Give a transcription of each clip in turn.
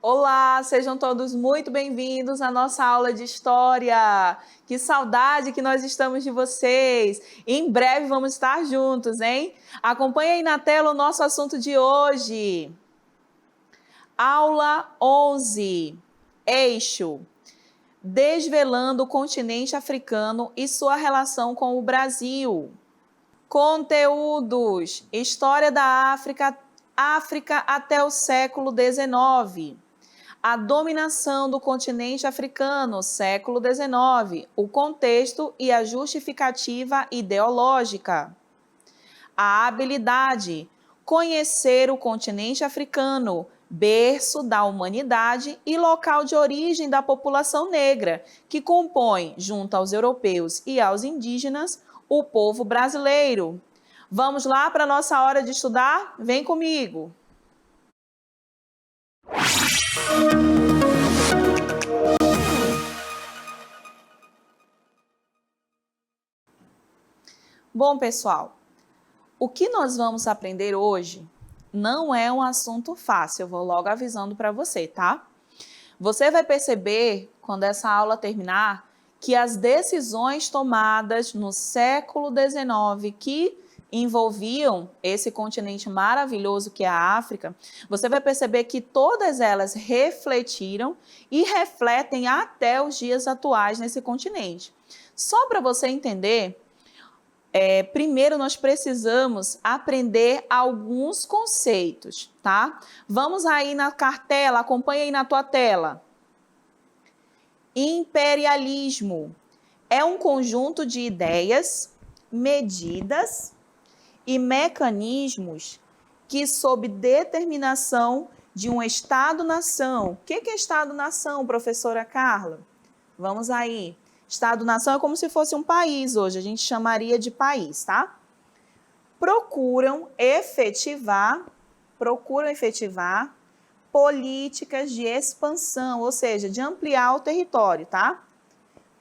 Olá, sejam todos muito bem-vindos à nossa aula de História. Que saudade que nós estamos de vocês. Em breve vamos estar juntos, hein? Acompanhe aí na tela o nosso assunto de hoje. Aula 11. Eixo. Desvelando o continente africano e sua relação com o Brasil. Conteúdos. História da África até o século XIX. A dominação do continente africano, século XIX, o contexto e a justificativa ideológica. A habilidade, conhecer o continente africano, berço da humanidade e local de origem da população negra, que compõe, junto aos europeus e aos indígenas, o povo brasileiro. Vamos lá para a nossa hora de estudar? Vem comigo! Bom, pessoal, o que nós vamos aprender hoje não é um assunto fácil, eu vou logo avisando para você, tá? Você vai perceber, quando essa aula terminar, que as decisões tomadas no século XIX que envolviam esse continente maravilhoso que é a África, você vai perceber que todas elas refletiram e refletem até os dias atuais nesse continente. Só para você entender, primeiro nós precisamos aprender alguns conceitos, tá? Vamos aí na cartela, acompanha aí na tua tela. Imperialismo é um conjunto de ideias, medidas e mecanismos que, sob determinação de um Estado-nação. O que é Estado-nação, professora Carla? Vamos aí. Estado-nação é como se fosse um país hoje, a gente chamaria de país, tá? Procuram efetivar políticas de expansão, ou seja, de ampliar o território, tá?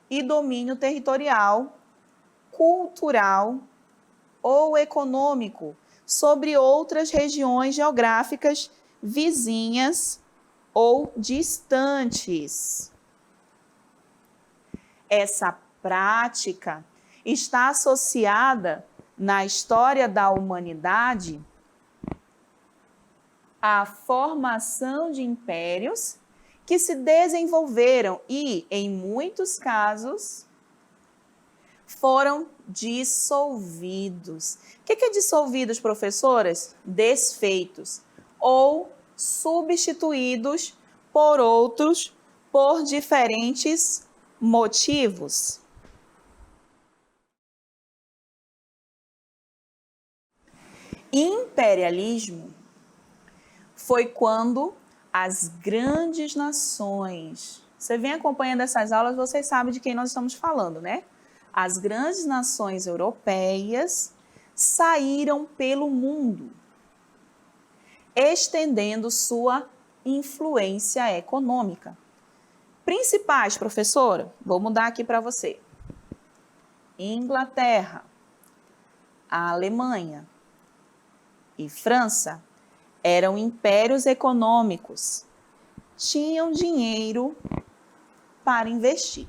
E domínio territorial, cultural ou econômico sobre outras regiões geográficas vizinhas ou distantes. Essa prática está associada na história da humanidade à formação de impérios que se desenvolveram e, em muitos casos, foram dissolvidos. O que é dissolvidos, professoras? Desfeitos ou substituídos por outros por diferentes motivos. Imperialismo foi quando as grandes nações, você vem acompanhando essas aulas, vocês sabem de quem nós estamos falando, né? As grandes nações europeias saíram pelo mundo, estendendo sua influência econômica. Principais, professora, vou mudar aqui para você. Inglaterra, a Alemanha e França eram impérios econômicos, tinham dinheiro para investir.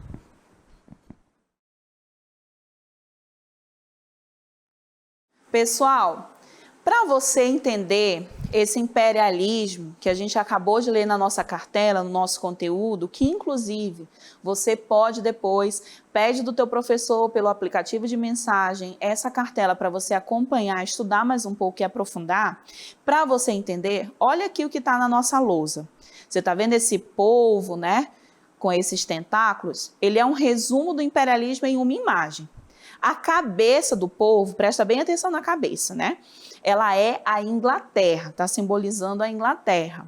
Pessoal, para você entender esse imperialismo que a gente acabou de ler na nossa cartela, no nosso conteúdo, que inclusive você pode depois, pede do teu professor pelo aplicativo de mensagem essa cartela para você acompanhar, estudar mais um pouco e aprofundar, para você entender, olha aqui o que está na nossa lousa. Você está vendo esse polvo, né, com esses tentáculos? Ele é um resumo do imperialismo em uma imagem. A cabeça do polvo, presta bem atenção na cabeça, né? Ela é a Inglaterra, está simbolizando a Inglaterra.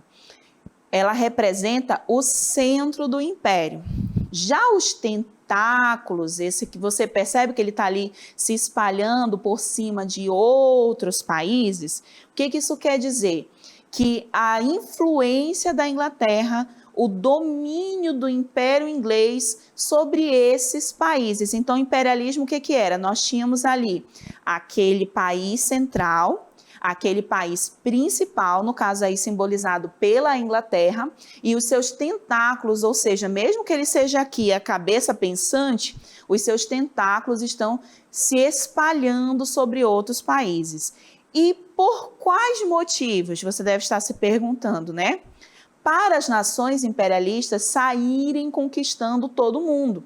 Ela representa o centro do império. Já os tentáculos, esse que você percebe que ele está ali se espalhando por cima de outros países, o que isso quer dizer? Que a influência da Inglaterra, o domínio do Império Inglês sobre esses países. Então, imperialismo, o que era? Nós tínhamos ali aquele país central, aquele país principal, no caso aí simbolizado pela Inglaterra, e os seus tentáculos, ou seja, mesmo que ele seja aqui a cabeça pensante, os seus tentáculos estão se espalhando sobre outros países. E por quais motivos? Você deve estar se perguntando, né? Para as nações imperialistas saírem conquistando todo mundo,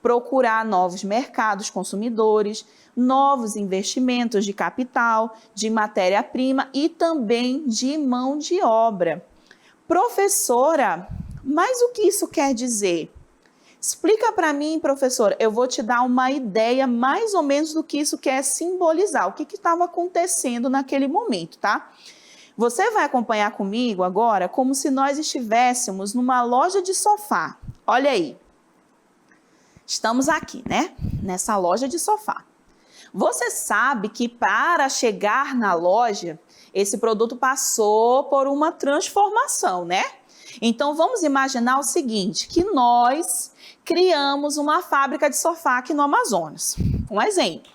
procurar novos mercados consumidores, novos investimentos de capital, de matéria-prima e também de mão de obra. Professora, mas o que isso quer dizer? Explica para mim, professora, eu vou te dar uma ideia mais ou menos do que isso quer simbolizar, o que estava acontecendo naquele momento, tá? Você vai acompanhar comigo agora como se nós estivéssemos numa loja de sofá. Olha aí. Estamos aqui, né? Nessa loja de sofá. Você sabe que para chegar na loja, esse produto passou por uma transformação, né? Então vamos imaginar o seguinte, que nós criamos uma fábrica de sofá aqui no Amazonas. Um exemplo.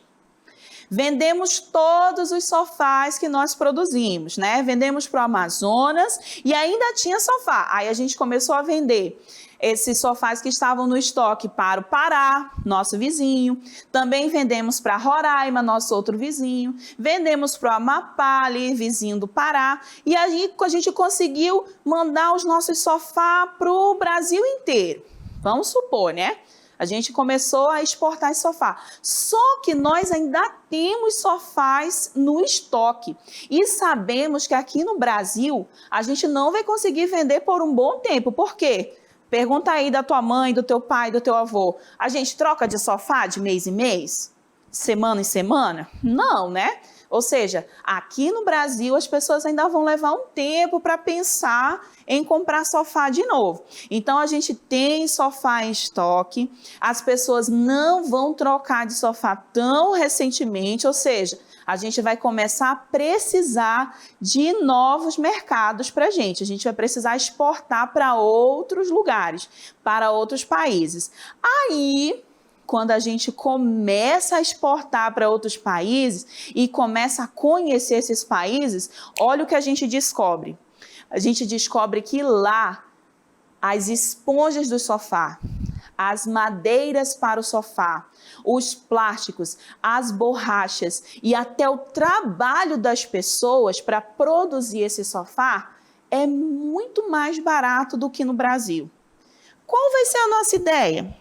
Vendemos todos os sofás que nós produzimos, né? Vendemos para o Amazonas e ainda tinha sofá. Aí a gente começou a vender esses sofás que estavam no estoque para o Pará, nosso vizinho. Também vendemos para Roraima, nosso outro vizinho. Vendemos para o Amapá, ali, vizinho do Pará. E aí a gente conseguiu mandar os nossos sofás para o Brasil inteiro. Vamos supor, né? A gente começou a exportar esse sofá. Só que nós ainda temos sofás no estoque. E sabemos que aqui no Brasil, a gente não vai conseguir vender por um bom tempo. Por quê? Pergunta aí da tua mãe, do teu pai, do teu avô. A gente troca de sofá de mês em mês? Semana em semana? Não, né? Ou seja, aqui no Brasil as pessoas ainda vão levar um tempo para pensar em comprar sofá de novo. Então a gente tem sofá em estoque, as pessoas não vão trocar de sofá tão recentemente, ou seja, a gente vai começar a precisar de novos mercados para a gente vai precisar exportar para outros lugares, para outros países. Aí, quando a gente começa a exportar para outros países e começa a conhecer esses países, olha o que a gente descobre. A gente descobre que lá as esponjas do sofá, as madeiras para o sofá, os plásticos, as borrachas e até o trabalho das pessoas para produzir esse sofá é muito mais barato do que no Brasil. Qual vai ser a nossa ideia?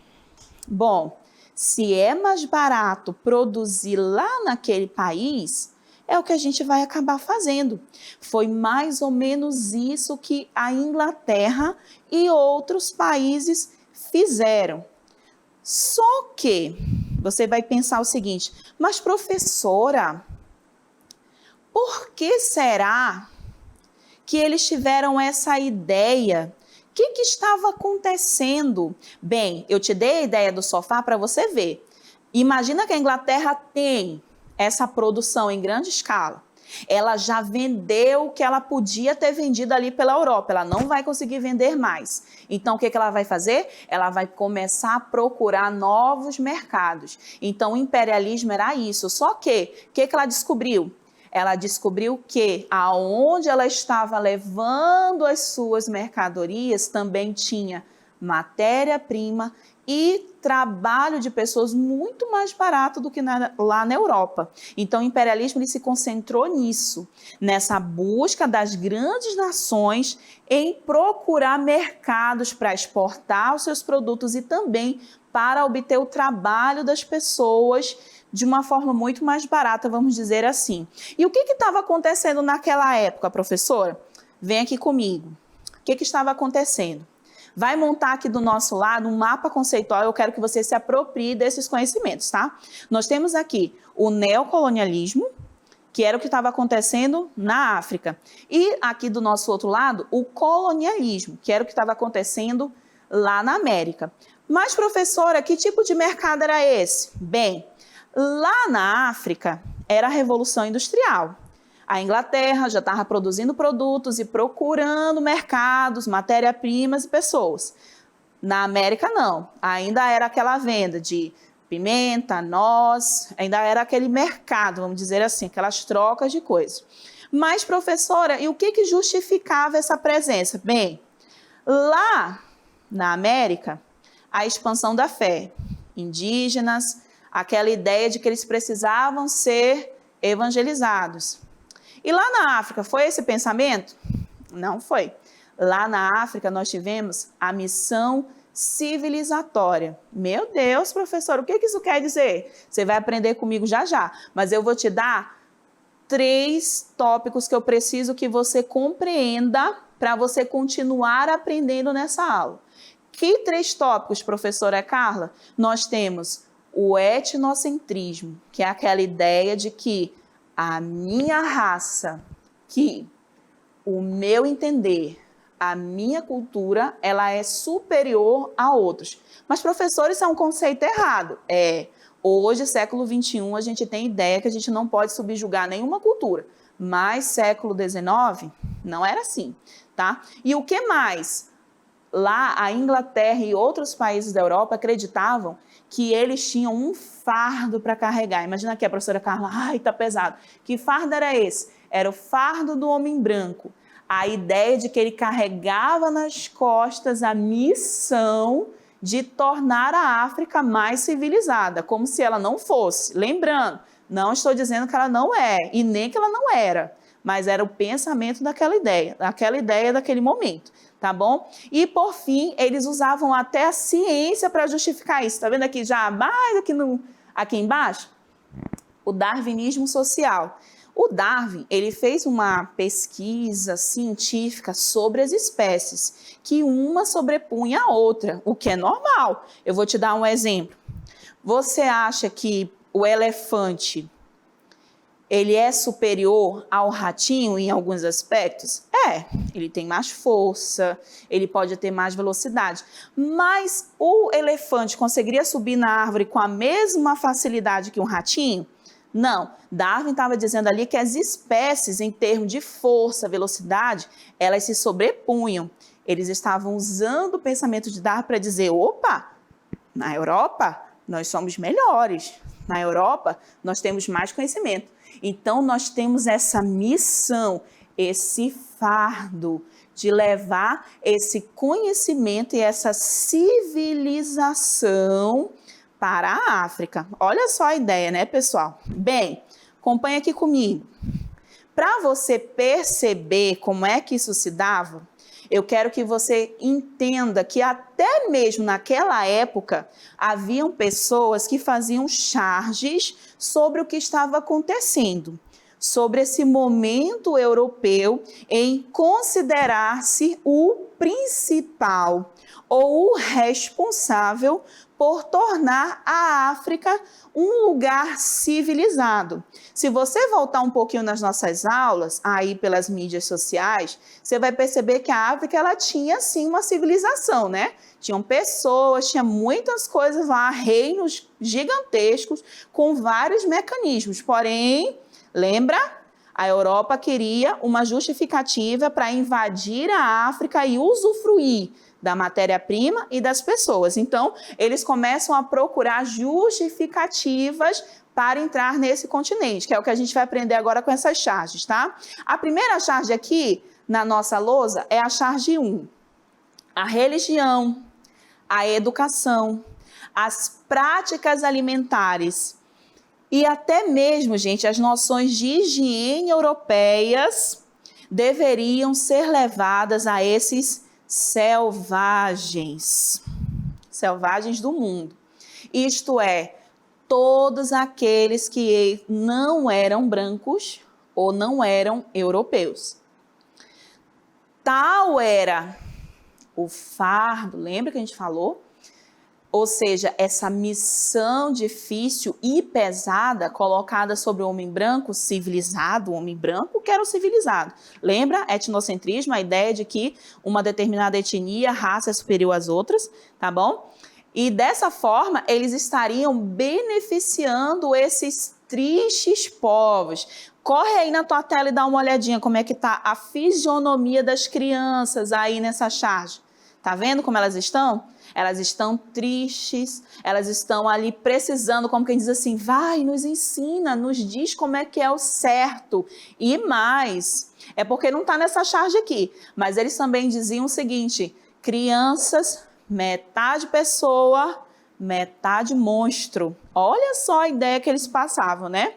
Bom, se é mais barato produzir lá naquele país, é o que a gente vai acabar fazendo. Foi mais ou menos isso que a Inglaterra e outros países fizeram. Só que você vai pensar o seguinte, mas professora, por que será que eles tiveram essa ideia? O que estava acontecendo? Bem, eu te dei a ideia do sofá para você ver. Imagina que a Inglaterra tem essa produção em grande escala. Ela já vendeu o que ela podia ter vendido ali pela Europa. Ela não vai conseguir vender mais. Então, o que ela vai fazer? Ela vai começar a procurar novos mercados. Então, o imperialismo era isso. Só que, o que ela descobriu? Ela descobriu que aonde ela estava levando as suas mercadorias também tinha matéria-prima e trabalho de pessoas muito mais barato do que lá na Europa. Então, o imperialismo ele se concentrou nisso, nessa busca das grandes nações em procurar mercados para exportar os seus produtos e também para obter o trabalho das pessoas de uma forma muito mais barata, vamos dizer assim. E o que estava acontecendo naquela época, professora? Vem aqui comigo. O que estava acontecendo? Vai montar aqui do nosso lado um mapa conceitual, eu quero que você se aproprie desses conhecimentos, tá? Nós temos aqui o neocolonialismo, que era o que estava acontecendo na África. E aqui do nosso outro lado, o colonialismo, que era o que estava acontecendo lá na América. Mas, professora, que tipo de mercado era esse? Bem, lá na África era a Revolução Industrial. A Inglaterra já estava produzindo produtos e procurando mercados, matéria-primas e pessoas. Na América, não. Ainda era aquela venda de pimenta, noz, ainda era aquele mercado, vamos dizer assim, aquelas trocas de coisas. Mas, professora, e o que justificava essa presença? Bem, lá na América, a expansão da fé, indígenas, aquela ideia de que eles precisavam ser evangelizados. E lá na África, foi esse pensamento? Não foi. Lá na África, nós tivemos a missão civilizatória. Meu Deus, professor, o que isso quer dizer? Você vai aprender comigo já já, mas eu vou te dar 3 tópicos que eu preciso que você compreenda para você continuar aprendendo nessa aula. Que 3 tópicos, professora Carla? Nós temos o etnocentrismo, que é aquela ideia de que a minha raça, que o meu entender, a minha cultura, ela é superior a outros. Mas, professor, isso é um conceito errado. Hoje, século XXI, a gente tem ideia que a gente não pode subjugar nenhuma cultura. Mas, século XIX, não era assim, tá? E o que mais? Lá, a Inglaterra e outros países da Europa acreditavam que eles tinham um fardo para carregar. Imagina aqui a professora Carla, ai, tá pesado. Que fardo era esse? Era o fardo do homem branco. A ideia de que ele carregava nas costas a missão de tornar a África mais civilizada, como se ela não fosse. Lembrando, não estou dizendo que ela não é, e nem que ela não era, mas era o pensamento daquela ideia daquele momento, tá bom? E, por fim, eles usavam até a ciência para justificar isso. Tá vendo aqui já, mais aqui embaixo? O darwinismo social. O Darwin, ele fez uma pesquisa científica sobre as espécies, que uma sobrepunha a outra, o que é normal. Eu vou te dar um exemplo. Você acha que o elefante, ele é superior ao ratinho em alguns aspectos? Ele tem mais força, ele pode ter mais velocidade, mas o elefante conseguiria subir na árvore com a mesma facilidade que um ratinho? Não, Darwin estava dizendo ali que as espécies, em termos de força, velocidade, elas se sobrepunham. Eles estavam usando o pensamento de Darwin para dizer, opa, na Europa nós somos melhores, na Europa nós temos mais conhecimento. Então nós temos essa missão, esse fardo de levar esse conhecimento e essa civilização para a África. Olha só a ideia, né, pessoal? Bem, acompanha aqui comigo. Para você perceber como é que isso se dava, eu quero que você entenda que até mesmo naquela época haviam pessoas que faziam charges sobre o que estava acontecendo, sobre esse momento europeu em considerar-se o principal ou o responsável por tornar a África um lugar civilizado. Se você voltar um pouquinho nas nossas aulas, aí pelas mídias sociais, você vai perceber que a África ela tinha sim uma civilização, né? Tinham pessoas, tinha muitas coisas lá, reinos gigantescos com vários mecanismos. Porém, lembra? A Europa queria uma justificativa para invadir a África e usufruir da matéria-prima e das pessoas. Então, eles começam a procurar justificativas para entrar nesse continente, que é o que a gente vai aprender agora com essas charges, tá? A primeira charge aqui, na nossa lousa, é a charge 1. A religião, a educação, as práticas alimentares e até mesmo, gente, as noções de higiene europeias deveriam ser levadas a esses selvagens do mundo. Isto é, todos aqueles que não eram brancos ou não eram europeus. Tal era o fardo, lembra que a gente falou? Ou seja, essa missão difícil e pesada colocada sobre o homem branco civilizado, o homem branco que era o civilizado. Lembra? Etnocentrismo, a ideia de que uma determinada etnia, raça é superior às outras, tá bom? E dessa forma, eles estariam beneficiando esses tristes povos. Corre aí na tua tela e dá uma olhadinha como é que está a fisionomia das crianças aí nessa charge. Tá vendo como elas estão? Elas estão tristes, elas estão ali precisando, como quem diz assim, vai, nos ensina, nos diz como é que é o certo. E mais, é porque não está nessa charge aqui, mas eles também diziam o seguinte, crianças, metade pessoa, metade monstro. Olha só a ideia que eles passavam, né?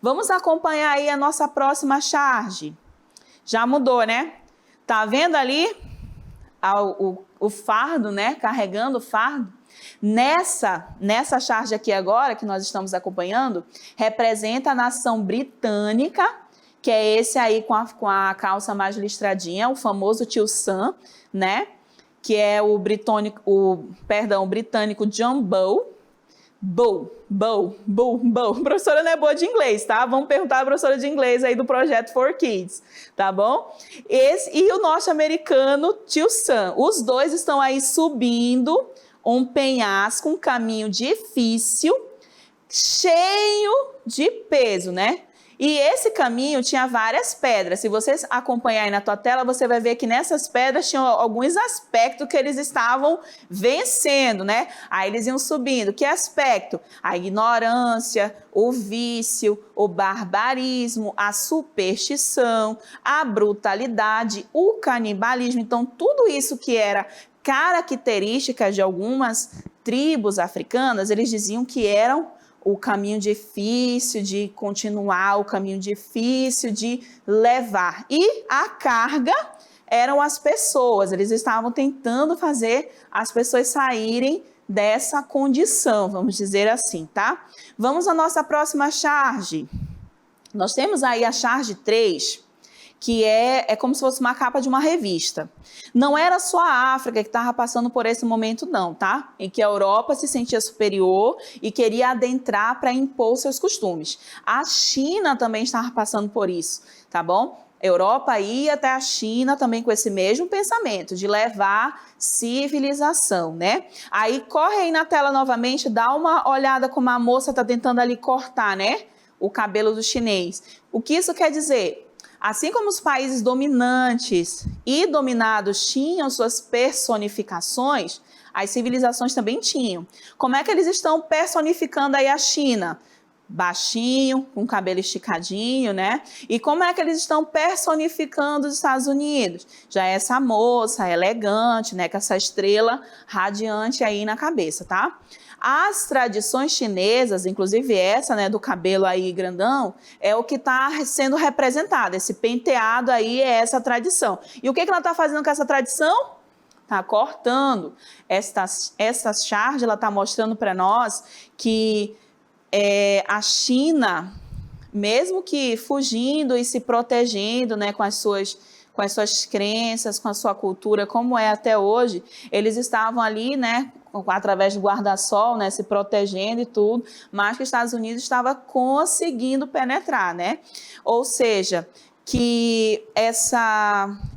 Vamos acompanhar aí a nossa próxima charge. Já mudou, né? Tá vendo ali o fardo, né? Carregando o fardo. Nessa charge aqui agora, que nós estamos acompanhando, representa a nação britânica, que é esse aí com a calça mais listradinha, o famoso tio Sam, né? Que é o britânico John Bull. Bull. Professora não é boa de inglês, tá? Vamos perguntar à professora de inglês aí do projeto For Kids, tá bom? E o norte-americano Tio Sam. Os dois estão aí subindo um penhasco, um caminho difícil, cheio de peso, né? E esse caminho tinha várias pedras. Se você acompanhar aí na tua tela, você vai ver que nessas pedras tinham alguns aspectos que eles estavam vencendo, né? Aí eles iam subindo. Que aspecto? A ignorância, o vício, o barbarismo, a superstição, a brutalidade, o canibalismo. Então, tudo isso que era característica de algumas tribos africanas, eles diziam que eram o caminho difícil de continuar, o caminho difícil de levar. E a carga eram as pessoas, eles estavam tentando fazer as pessoas saírem dessa condição, vamos dizer assim, tá? Vamos à nossa próxima charge. Nós temos aí a charge 3, que é como se fosse uma capa de uma revista. Não era só a África que estava passando por esse momento não, tá? Em que a Europa se sentia superior e queria adentrar para impor seus costumes. A China também estava passando por isso, tá bom? A Europa ia até a China também com esse mesmo pensamento, de levar civilização, né? Aí corre aí na tela novamente, dá uma olhada como a moça está tentando ali cortar, né? O cabelo do chinês. O que isso quer dizer? Assim como os países dominantes e dominados tinham suas personificações, as civilizações também tinham. Como é que eles estão personificando aí a China? Baixinho, com cabelo esticadinho, né? E como é que eles estão personificando os Estados Unidos? Já essa moça elegante, né? Com essa estrela radiante aí na cabeça, tá? As tradições chinesas, inclusive essa, né, do cabelo aí grandão, é o que está sendo representado. Esse penteado aí é essa tradição. E o que ela está fazendo com essa tradição? Está cortando. Essa charge, ela está mostrando para nós que a China, mesmo que fugindo e se protegendo, né, com as suas crenças, com a sua cultura, como é até hoje, eles estavam ali, né, através do guarda-sol, né, se protegendo e tudo, mas que os Estados Unidos estava conseguindo penetrar, né? Ou seja, que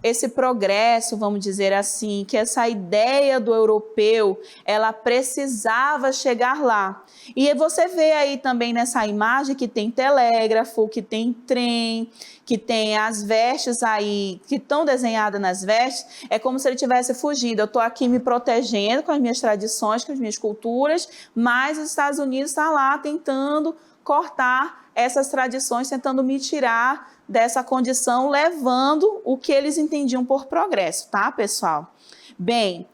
esse progresso, vamos dizer assim, que essa ideia do europeu, ela precisava chegar lá. E você vê aí também nessa imagem que tem telégrafo, que tem trem, que tem as vestes aí, que estão desenhadas nas vestes, é como se ele tivesse fugido. Eu estou aqui me protegendo com as minhas tradições, com as minhas culturas, mas os Estados Unidos estão lá tentando cortar essas tradições, tentando me tirar dessa condição, levando o que eles entendiam por progresso, tá, pessoal? Bem,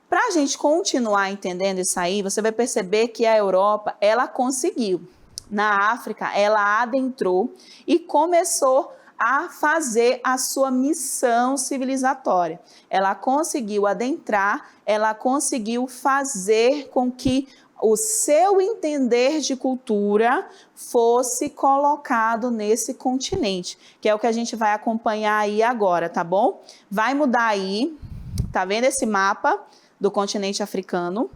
para a gente continuar entendendo isso aí, você vai perceber que a Europa, ela conseguiu. Na África, ela adentrou e começou a fazer a sua missão civilizatória. Ela conseguiu adentrar, ela conseguiu fazer com que o seu entender de cultura fosse colocado nesse continente, que é o que a gente vai acompanhar aí agora, tá bom? Vai mudar aí, tá vendo esse mapa do continente africano?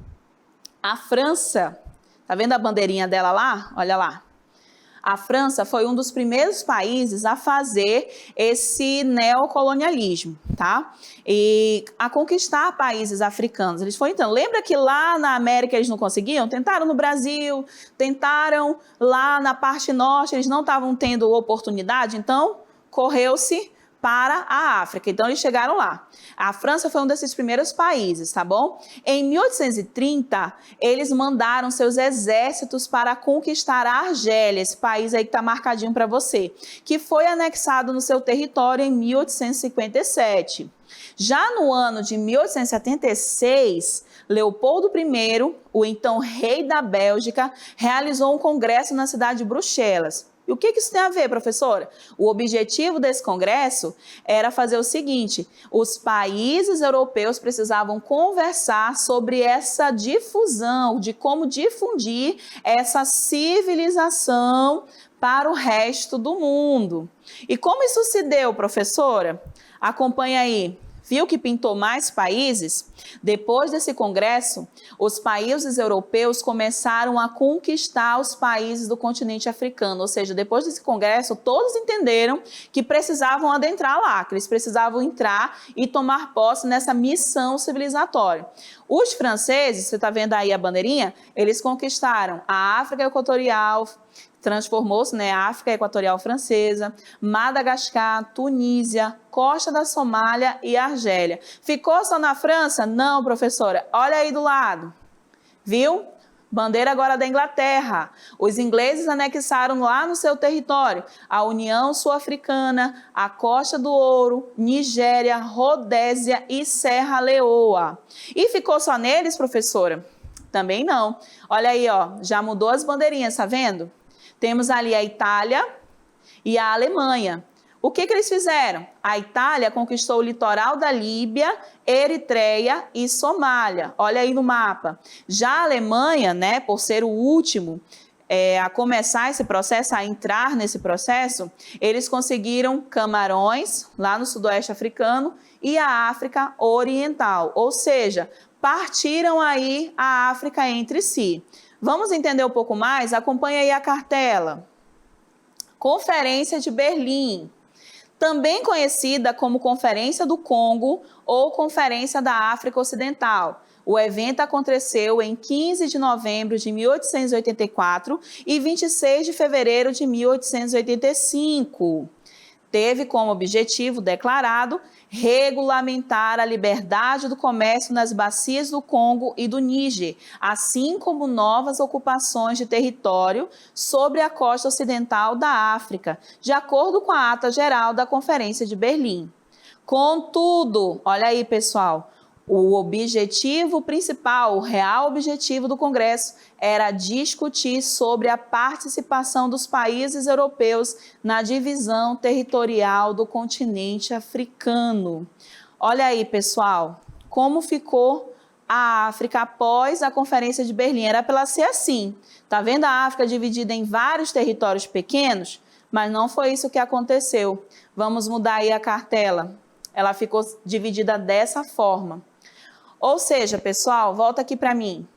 A França, tá vendo a bandeirinha dela lá? Olha lá. A França foi um dos primeiros países a fazer esse neocolonialismo, tá? E a conquistar países africanos. Eles foram, então, lembra que lá na América eles não conseguiam? Tentaram no Brasil, tentaram lá na parte norte, eles não estavam tendo oportunidade, então correu-se para a África. Então, eles chegaram lá. A França foi um desses primeiros países, tá bom? Em 1830, eles mandaram seus exércitos para conquistar a Argélia, esse país aí que está marcadinho para você, que foi anexado no seu território em 1857. Já no ano de 1876, Leopoldo I, o então rei da Bélgica, realizou um congresso na cidade de Bruxelas. E o que isso tem a ver, professora? O objetivo desse congresso era fazer o seguinte: os países europeus precisavam conversar sobre essa difusão, de como difundir essa civilização para o resto do mundo. E como isso se deu, professora? Acompanha aí. Viu que pintou mais países? Depois desse congresso, os países europeus começaram a conquistar os países do continente africano. Ou seja, depois desse congresso, todos entenderam que precisavam adentrar lá, que eles precisavam entrar e tomar posse nessa missão civilizatória. Os franceses, você está vendo aí a bandeirinha? Eles conquistaram a África Equatorial, transformou-se, né, a África Equatorial Francesa, Madagascar, Tunísia, costa da Somália e Argélia. Ficou só na França? Não, professora. Olha aí do lado. Viu? Bandeira agora da Inglaterra. Os ingleses anexaram lá no seu território a União Sul-Africana, a Costa do Ouro, Nigéria, Rodésia e Serra Leoa. E ficou só neles, professora? Também não. Olha aí, ó, já mudou as bandeirinhas, tá vendo? Temos ali a Itália e a Alemanha. O que eles fizeram? A Itália conquistou o litoral da Líbia, Eritreia e Somália. Olha aí no mapa. Já a Alemanha, né, por ser o último a começar esse processo, a entrar nesse processo, eles conseguiram Camarões, lá no sudoeste africano, e a África Oriental. Ou seja, partiram aí a África entre si. Vamos entender um pouco mais? Acompanhe aí a cartela. Conferência de Berlim, também conhecida como Conferência do Congo ou Conferência da África Ocidental. O evento aconteceu em 15 de novembro de 1884 e 26 de fevereiro de 1885. Teve como objetivo declarado regulamentar a liberdade do comércio nas bacias do Congo e do Níger, assim como novas ocupações de território sobre a costa ocidental da África, de acordo com a ata geral da Conferência de Berlim. Contudo, olha aí, pessoal, o objetivo principal, o real objetivo do Congresso era discutir sobre a participação dos países europeus na divisão territorial do continente africano. Olha aí, pessoal, como ficou a África após a Conferência de Berlim. Era para ela ser assim. Tá vendo a África dividida em vários territórios pequenos? Mas não foi isso que aconteceu. Vamos mudar aí a cartela. Ela ficou dividida dessa forma. Ou seja, pessoal, volta aqui para mim.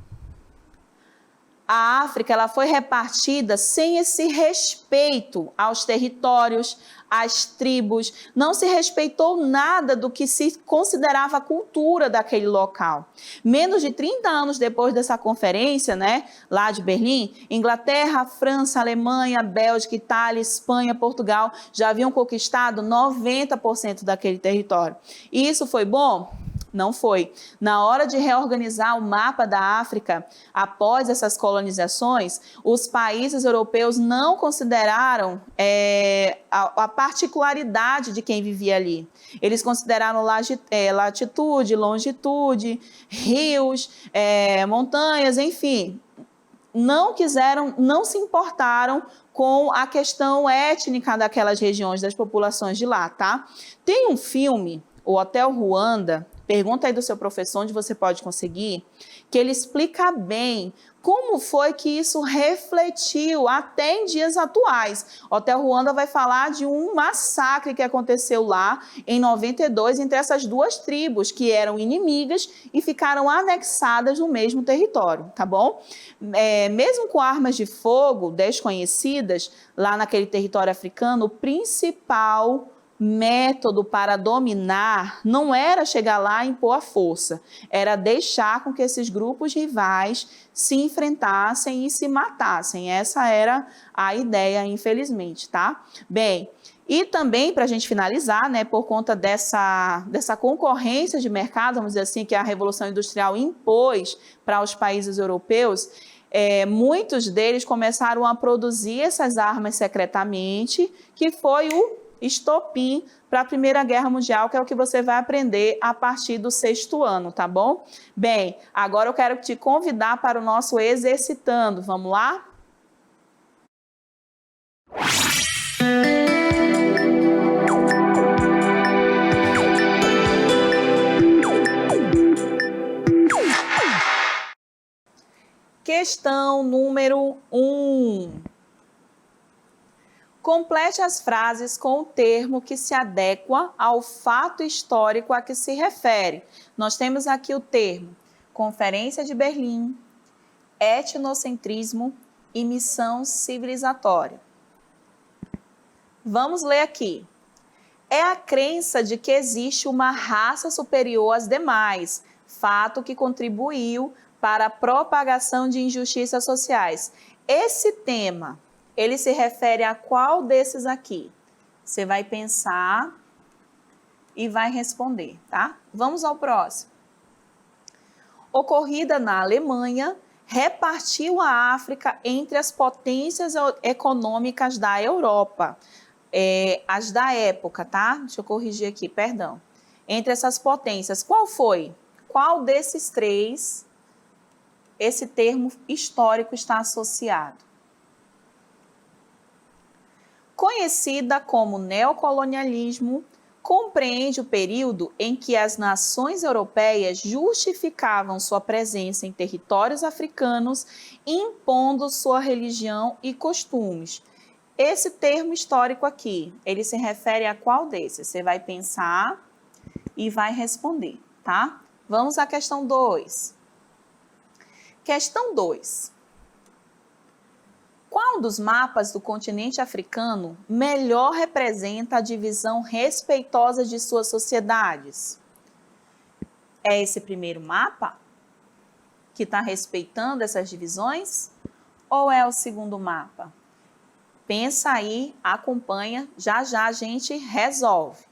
A África ela foi repartida sem esse respeito aos territórios, às tribos. Não se respeitou nada do que se considerava a cultura daquele local. Menos de 30 anos depois dessa conferência, né, lá de Berlim, Inglaterra, França, Alemanha, Bélgica, Itália, Espanha, Portugal já haviam conquistado 90% daquele território. E isso foi bom? Não foi. Na hora de reorganizar o mapa da África, após essas colonizações, os países europeus não consideraram a particularidade de quem vivia ali. Eles consideraram latitude, longitude, rios, montanhas, enfim. Não se importaram com a questão étnica daquelas regiões, das populações de lá, tá? Tem um filme, o Hotel Ruanda, pergunta aí do seu professor onde você pode conseguir, que ele explica bem como foi que isso refletiu até em dias atuais. O Hotel Ruanda vai falar de um massacre que aconteceu lá em 92 entre essas duas tribos que eram inimigas e ficaram anexadas no mesmo território, tá bom? Mesmo com armas de fogo desconhecidas lá naquele território africano, o principal método para dominar não era chegar lá e impor a força, era deixar com que esses grupos rivais se enfrentassem e se matassem. Essa era a ideia, infelizmente, tá? Bem, E também, para a gente finalizar, né, por conta dessa concorrência de mercado, vamos dizer assim, que a Revolução Industrial impôs para os países europeus, muitos deles começaram a produzir essas armas secretamente, que foi o estopim para a Primeira Guerra Mundial, que é o que você vai aprender a partir do 6º ano, tá bom? Bem, agora eu quero te convidar para o nosso Exercitando. Vamos lá? Questão número 1. Complete as frases com o termo que se adequa ao fato histórico a que se refere. Nós temos aqui o termo Conferência de Berlim, etnocentrismo e missão civilizatória. Vamos ler aqui. É a crença de que existe uma raça superior às demais, fato que contribuiu para a propagação de injustiças sociais. Esse tema, ele se refere a qual desses aqui? Você vai pensar e vai responder, tá? Vamos ao próximo. Ocorrida na Alemanha, repartiu a África entre as potências econômicas da Europa. As da época, tá? Deixa eu corrigir aqui, perdão. Entre essas potências, qual foi? Qual desses três esse termo histórico está associado? Conhecida como neocolonialismo, compreende o período em que as nações europeias justificavam sua presença em territórios africanos, impondo sua religião e costumes. Esse termo histórico aqui, ele se refere a qual desses? Você vai pensar e vai responder, tá? Vamos à questão 2. Questão 2. Qual dos mapas do continente africano melhor representa a divisão respeitosa de suas sociedades? É esse primeiro mapa que está respeitando essas divisões? Ou é o segundo mapa? Pensa aí, acompanha, já já a gente resolve.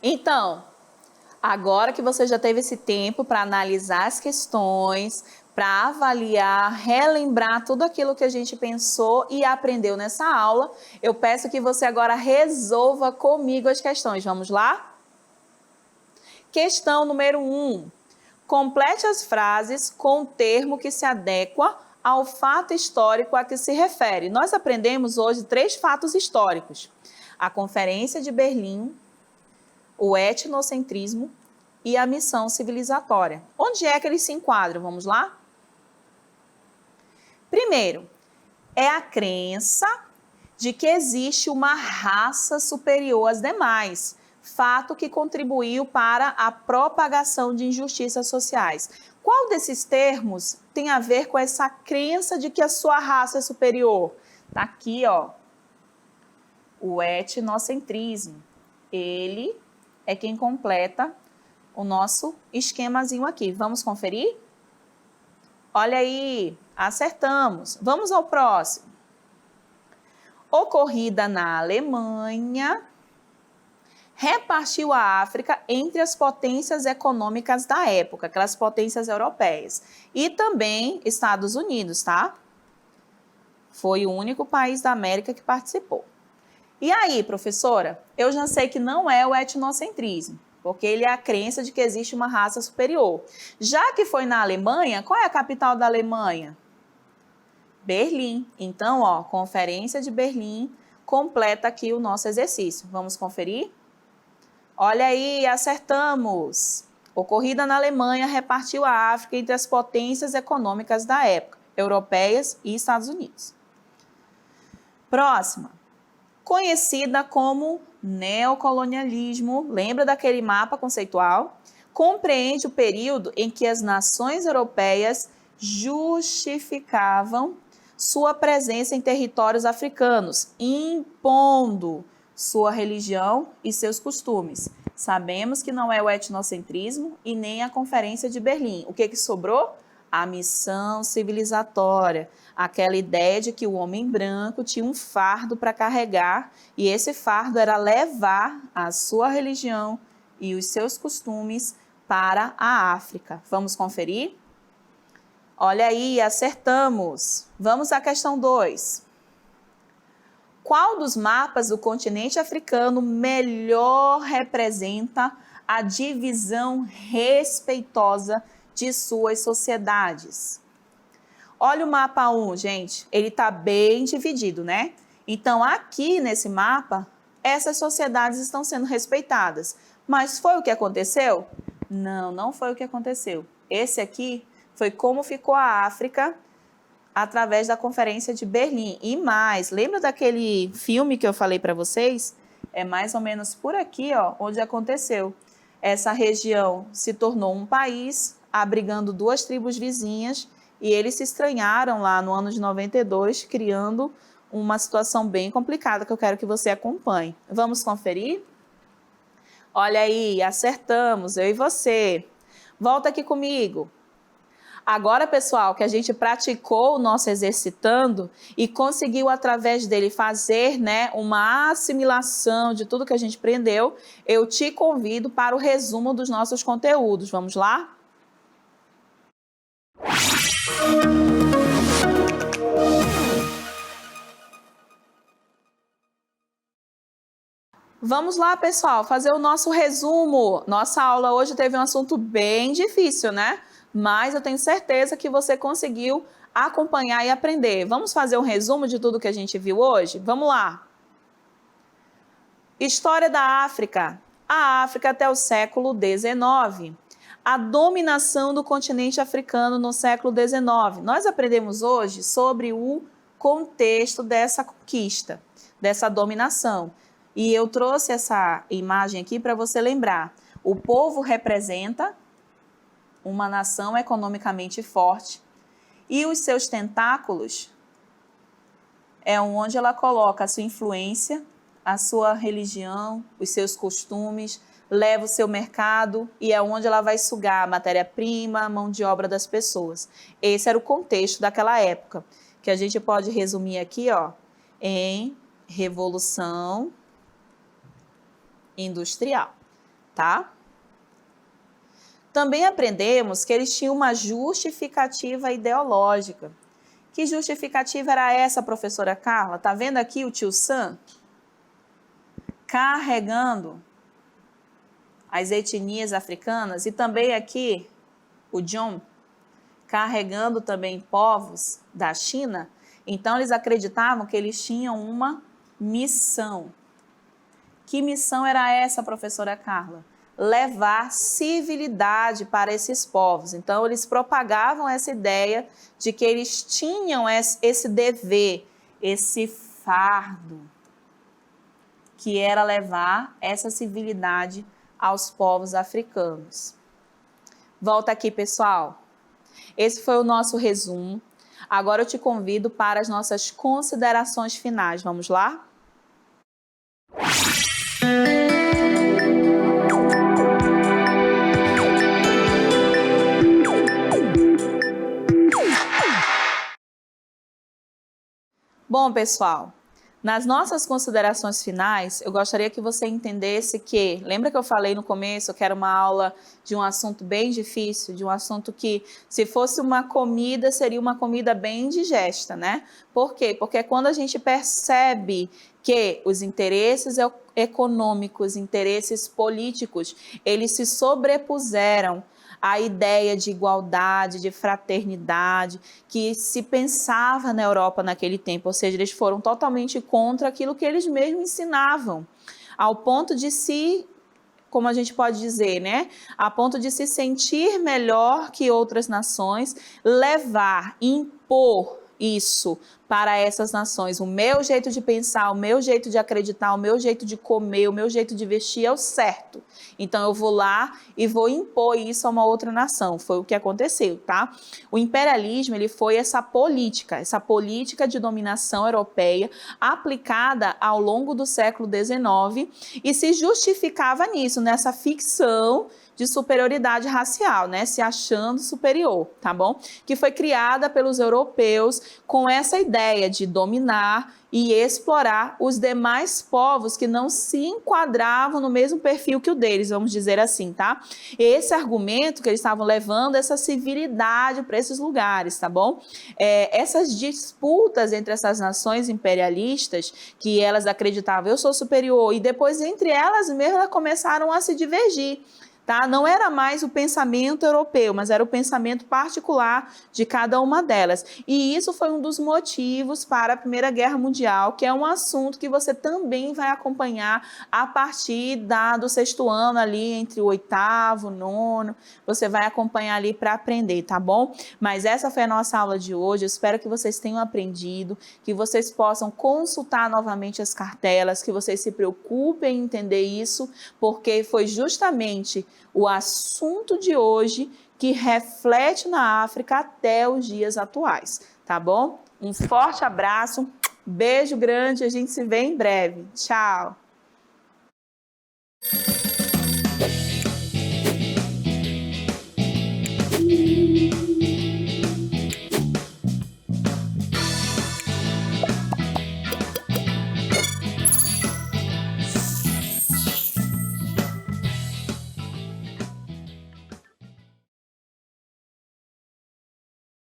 Então, agora que você já teve esse tempo para analisar as questões, para avaliar, relembrar tudo aquilo que a gente pensou e aprendeu nessa aula, eu peço que você agora resolva comigo as questões. Vamos lá? Questão número 1. Complete as frases com o termo que se adequa ao fato histórico a que se refere. Nós aprendemos hoje 3 fatos históricos: a Conferência de Berlim, o etnocentrismo e a missão civilizatória. Onde é que eles se enquadram? Vamos lá? Primeiro, é a crença de que existe uma raça superior às demais, fato que contribuiu para a propagação de injustiças sociais. Qual desses termos tem a ver com essa crença de que a sua raça é superior? Tá aqui, ó, o etnocentrismo. Ele é quem completa o nosso esquemazinho aqui. Vamos conferir? Olha aí, acertamos. Vamos ao próximo. Ocorrida na Alemanha, repartiu a África entre as potências econômicas da época, aquelas potências europeias, e também Estados Unidos, tá? Foi o único país da América que participou. E aí, professora, eu já sei que não é o etnocentrismo, porque ele é a crença de que existe uma raça superior. Já que foi na Alemanha, qual é a capital da Alemanha? Berlim. Então, ó, Conferência de Berlim completa aqui o nosso exercício. Vamos conferir? Olha aí, acertamos. Ocorrida na Alemanha, repartiu a África entre as potências econômicas da época, europeias e Estados Unidos. Próxima. Conhecida como neocolonialismo, lembra daquele mapa conceitual? Compreende o período em que as nações europeias justificavam sua presença em territórios africanos, impondo sua religião e seus costumes. Sabemos que não é o etnocentrismo e nem a Conferência de Berlim. O que sobrou? A missão civilizatória, aquela ideia de que o homem branco tinha um fardo para carregar e esse fardo era levar a sua religião e os seus costumes para a África. Vamos conferir? Olha aí, acertamos. Vamos à questão 2. Qual dos mapas do continente africano melhor representa a divisão respeitosa de suas sociedades? Olha o mapa 1, gente. Ele está bem dividido, né? Então, aqui nesse mapa, essas sociedades estão sendo respeitadas. Mas foi o que aconteceu? Não, não foi o que aconteceu. Esse aqui foi como ficou a África através da Conferência de Berlim. E mais, lembra daquele filme que eu falei para vocês? É mais ou menos por aqui, ó, onde aconteceu. Essa região se tornou um país, abrigando 2 tribos vizinhas, e eles se estranharam lá no ano de 92, criando uma situação bem complicada que eu quero que você acompanhe. Vamos conferir? Olha aí, acertamos, eu e você. Volta aqui comigo. Agora, pessoal, que a gente praticou o nosso exercitando e conseguiu, através dele, fazer, né, uma assimilação de tudo que a gente aprendeu, eu te convido para o resumo dos nossos conteúdos. Vamos lá? Vamos lá, pessoal, fazer o nosso resumo. Nossa aula hoje teve um assunto bem difícil, né? Mas eu tenho certeza que você conseguiu acompanhar e aprender. Vamos fazer um resumo de tudo que a gente viu hoje? Vamos lá! História da África. A África até o século XIX. A dominação do continente africano no século XIX. Nós aprendemos hoje sobre o contexto dessa conquista, dessa dominação. E eu trouxe essa imagem aqui para você lembrar. O povo representa uma nação economicamente forte e os seus tentáculos é onde ela coloca a sua influência, a sua religião, os seus costumes, leva o seu mercado e é onde ela vai sugar a matéria-prima, a mão de obra das pessoas. Esse era o contexto daquela época, que a gente pode resumir aqui, ó, em Revolução Industrial. tá? Também aprendemos que eles tinham uma justificativa ideológica. Que justificativa era essa, professora Carla? Tá vendo aqui o tio Sam carregando as etnias africanas e também aqui o John carregando também povos da China? Então eles acreditavam que eles tinham uma missão. Que missão era essa, professora Carla? Levar civilidade para esses povos. Então, eles propagavam essa ideia de que eles tinham esse dever, esse fardo, que era levar essa civilidade aos povos africanos. Volta aqui, pessoal. Esse foi o nosso resumo. Agora eu te convido para as nossas considerações finais. Vamos lá? Bom, pessoal, nas nossas considerações finais, eu gostaria que você entendesse que, lembra que eu falei no começo que era uma aula de um assunto bem difícil, de um assunto que, se fosse uma comida, seria uma comida bem indigesta, né? Por quê? Porque quando a gente percebe que os interesses econômicos, interesses políticos, eles se sobrepuseram a ideia de igualdade, de fraternidade, que se pensava na Europa naquele tempo, ou seja, eles foram totalmente contra aquilo que eles mesmos ensinavam, ao ponto de se, como a gente pode dizer, né, a ponto de se sentir melhor que outras nações, levar, impor isso para essas nações. O meu jeito de pensar, o meu jeito de acreditar, o meu jeito de comer, o meu jeito de vestir é o certo. Então eu vou lá e vou impor isso a uma outra nação. Foi o que aconteceu, tá? O imperialismo, ele foi essa política de dominação europeia aplicada ao longo do século XIX e se justificava nisso, nessa ficção de superioridade racial, né? Se achando superior, tá bom? Que foi criada pelos europeus com essa ideia de dominar e explorar os demais povos que não se enquadravam no mesmo perfil que o deles, vamos dizer assim, tá? Esse argumento que eles estavam levando essa civilidade para esses lugares, tá bom? Essas disputas entre essas nações imperialistas, que elas acreditavam, eu sou superior, e depois entre elas mesmas começaram a se divergir. Tá? Não era mais o pensamento europeu, mas era o pensamento particular de cada uma delas. E isso foi um dos motivos para a Primeira Guerra Mundial, que é um assunto que você também vai acompanhar a partir do sexto ano, ali entre o oitavo, nono, você vai acompanhar ali para aprender, tá bom? Mas essa foi a nossa aula de hoje, eu espero que vocês tenham aprendido, que vocês possam consultar novamente as cartelas, que vocês se preocupem em entender isso, porque foi justamente o assunto de hoje que reflete na África até os dias atuais, tá bom? Um forte abraço, beijo grande, a gente se vê em breve. Tchau!